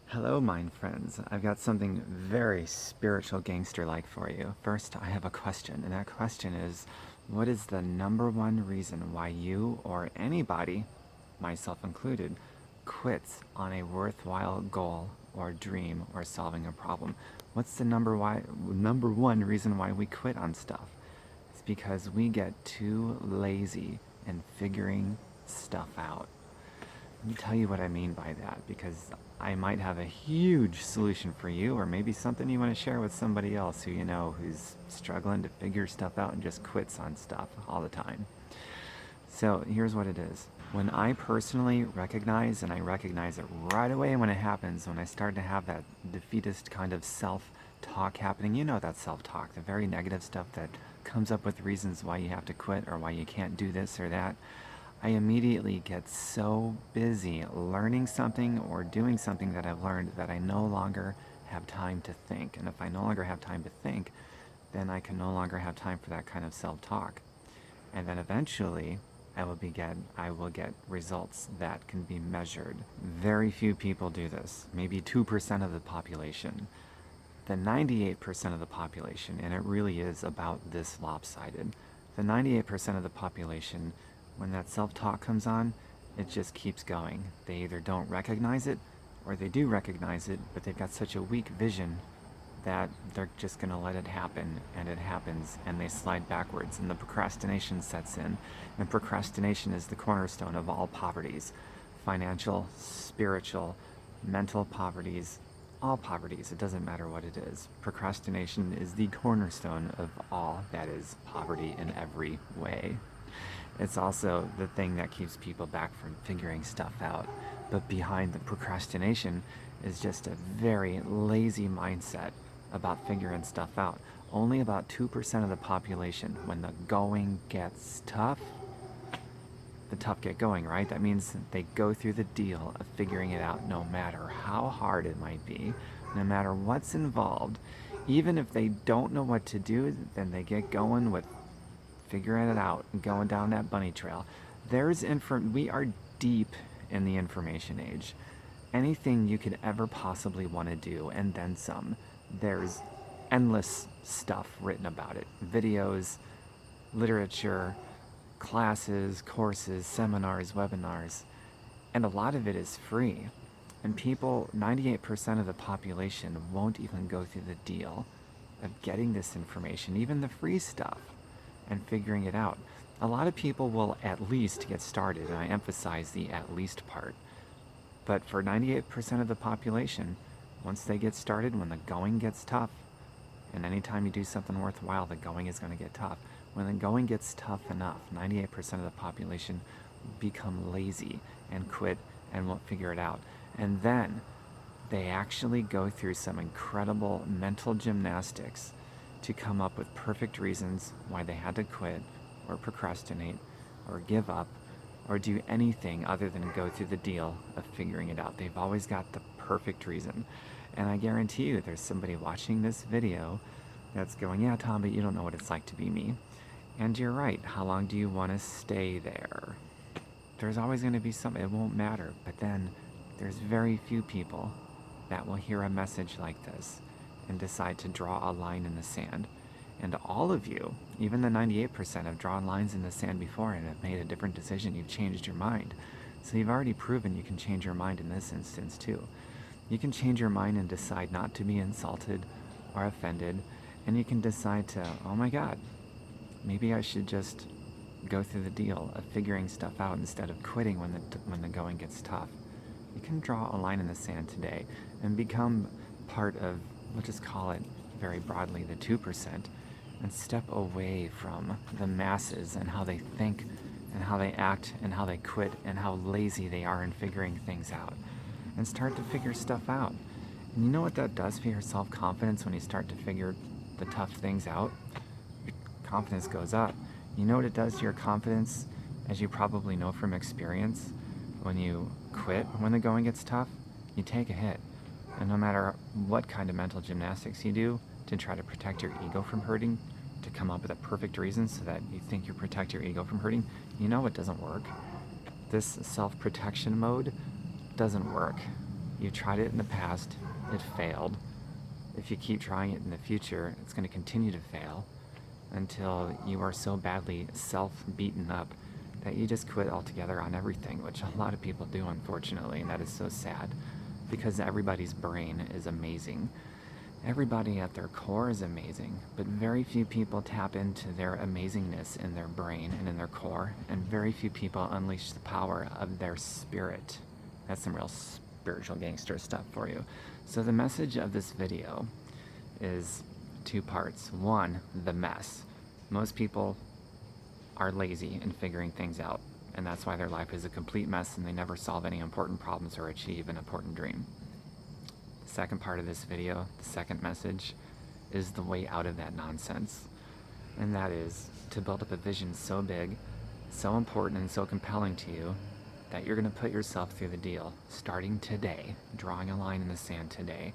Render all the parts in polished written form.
Hello, mind friends. I've got something very spiritual gangster-like for you. First, I have a question, and that question is, what is the number one reason why you or anybody, myself included, quits on a worthwhile goal or dream or solving a problem? What's the number one reason why we quit on stuff? It's because we get too lazy in figuring stuff out. Let me tell you what I mean by that, because I might have a huge solution for you, or maybe something you want to share with somebody else who you know who's struggling to figure stuff out and just quits on stuff all the time. So here's what it is. When I personally recognize, and I recognize it right away when it happens, when I start to have that defeatist kind of self talk happening, you know, that self talk, the very negative stuff that comes up with reasons why you have to quit or why you can't do this or that. I immediately get so busy learning something or doing something that I've learned that I no longer have time to think. And if I no longer have time to think, then I can no longer have time for that kind of self-talk. And then eventually I will get results that can be measured. Very few people do this, maybe 2% of the population. The 98% of the population, and it really is about this lopsided, the 98% of the population, when that self-talk comes on, it just keeps going. They either don't recognize it, or they do recognize it, but they've got such a weak vision that they're just going to let it happen, and it happens, and they slide backwards, and the procrastination sets in. And procrastination is the cornerstone of all poverties: financial, spiritual, mental poverties, all poverties. It doesn't matter what it is. Procrastination is the cornerstone of all that is poverty in every way. It's also the thing that keeps people back from figuring stuff out. But behind the procrastination is just a very lazy mindset about figuring stuff out. Only about 2% of the population, when the going gets tough, the tough get going, right? That means they go through the deal of figuring it out no matter how hard it might be, no matter what's involved. Even if they don't know what to do, then they get going with figuring it out and going down that bunny trail. We are deep in the information age. Anything you could ever possibly want to do, and then some. There's endless stuff written about it. Videos, literature, classes, courses, seminars, webinars, and a lot of it is free. And people, 98% of the population won't even go through the deal of getting this information, even the free stuff, and figuring it out. A lot of people will at least get started, and I emphasize the at least part. But for 98% of the population, once they get started, when the going gets tough, and anytime you do something worthwhile, the going is going to get tough. When the going gets tough enough, 98% of the population become lazy and quit and won't figure it out. And then they actually go through some incredible mental gymnastics to come up with perfect reasons why they had to quit or procrastinate or give up or do anything other than go through the deal of figuring it out. They've always got the perfect reason. And I guarantee you there's somebody watching this video that's going, yeah, Tom, but you don't know what it's like to be me. And you're right. How long do you want to stay there? There's always going to be some, it won't matter. But then there's very few people that will hear a message like this and decide to draw a line in the sand. And all of you, even the 98%, have drawn lines in the sand before and have made a different decision. You've changed your mind. So you've already proven you can change your mind in this instance too. You can change your mind and decide not to be insulted or offended. And you can decide to, oh my God, maybe I should just go through the deal of figuring stuff out instead of quitting when the going gets tough. You can draw a line in the sand today and become part of, we'll just call it very broadly, the 2%, and step away from the masses and how they think and how they act and how they quit and how lazy they are in figuring things out, and start to figure stuff out. And you know what that does for your self-confidence when you start to figure the tough things out? Your confidence goes up. You know what it does to your confidence, as you probably know from experience? When you quit, when the going gets tough, you take a hit. And no matter what kind of mental gymnastics you do to try to protect your ego from hurting, to come up with a perfect reason so that you think you protect your ego from hurting, you know it doesn't work. This self-protection mode doesn't work. You tried it in the past, it failed. If you keep trying it in the future, it's going to continue to fail until you are so badly self-beaten up that you just quit altogether on everything, which a lot of people do, unfortunately, and that is so sad because everybody's brain is amazing. Everybody at their core is amazing, but very few people tap into their amazingness in their brain and in their core, and very few people unleash the power of their spirit. That's some real spiritual gangster stuff for you. So the message of this video is two parts. One, the mess. Most people are lazy in figuring things out, and that's why their life is a complete mess and they never solve any important problems or achieve an important dream. The second part of this video, the second message, is the way out of that nonsense. And that is to build up a vision so big, so important, and so compelling to you that you're going to put yourself through the deal starting today, drawing a line in the sand today,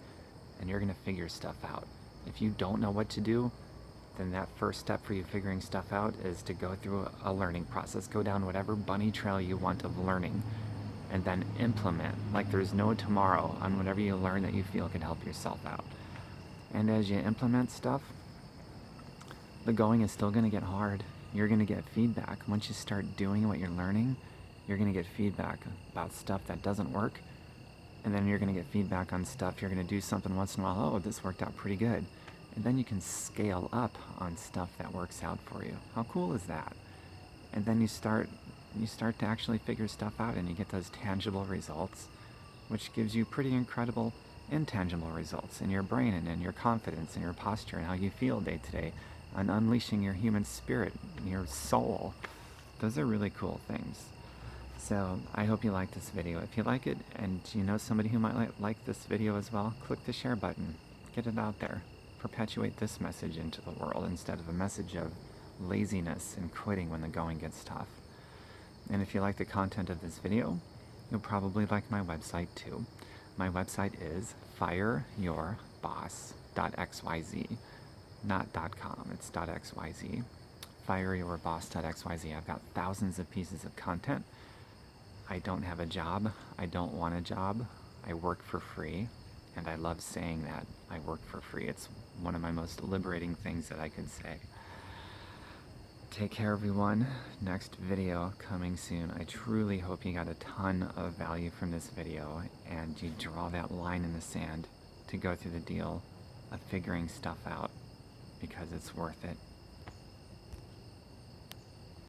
and you're going to figure stuff out. If you don't know what to do, then that first step for you figuring stuff out is to go through a learning process. Go down whatever bunny trail you want of learning, and then implement like there's no tomorrow on whatever you learn that you feel can help yourself out. And as you implement stuff, the going is still going to get hard. You're going to get feedback. Once you start doing what you're learning, you're going to get feedback about stuff that doesn't work, and then you're going to get feedback on stuff. You're going to do something once in a while, oh, this worked out pretty good. And then you can scale up on stuff that works out for you. How cool is that? And then you start to actually figure stuff out, and you get those tangible results, which gives you pretty incredible intangible results in your brain and in your confidence and your posture and how you feel day to day, on unleashing your human spirit, your soul. Those are really cool things. So I hope you like this video. If you like it and you know somebody who might like this video as well, click the share button. Get it out there. Perpetuate this message into the world instead of a message of laziness and quitting when the going gets tough. And if you like the content of this video, you'll probably like my website too. My website is fireyourboss.xyz, not .com, it's .xyz. Fireyourboss.xyz. I've got thousands of pieces of content. I don't have a job. I don't want a job. I work for free. And I love saying that. I work for free. It's one of my most liberating things that I could say. Take care, everyone. Next video coming soon. I truly hope you got a ton of value from this video and you draw that line in the sand to go through the deal of figuring stuff out, because it's worth it.